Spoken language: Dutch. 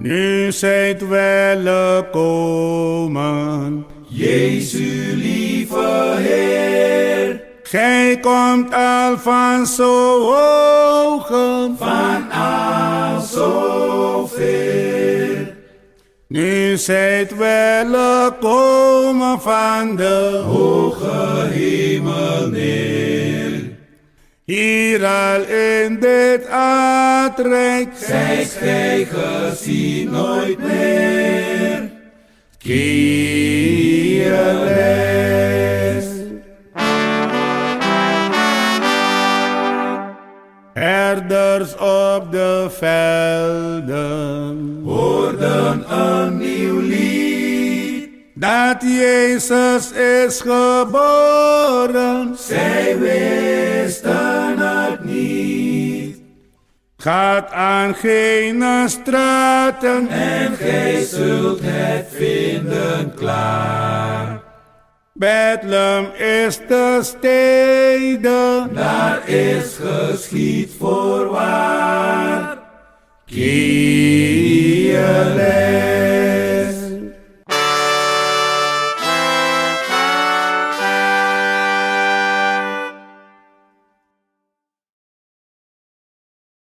Nu zijt welgekomen, Jezus lieve Heer, gij komt al van zo hoge, van al zo ver. nu zijt welgekomen van de Hoge hemel neer, hier al in dit aardrijk, zijt gij gezien nooit meer. Kyrie. herders op de velden, Hoorden een nieuw lied, dat Jezus is geboren. zij wisten het niet. Gaat aan geen straten, En gij zult het vinden klaar. Bethlehem is de stede, Daar is geschied voorwaar. Kyrie.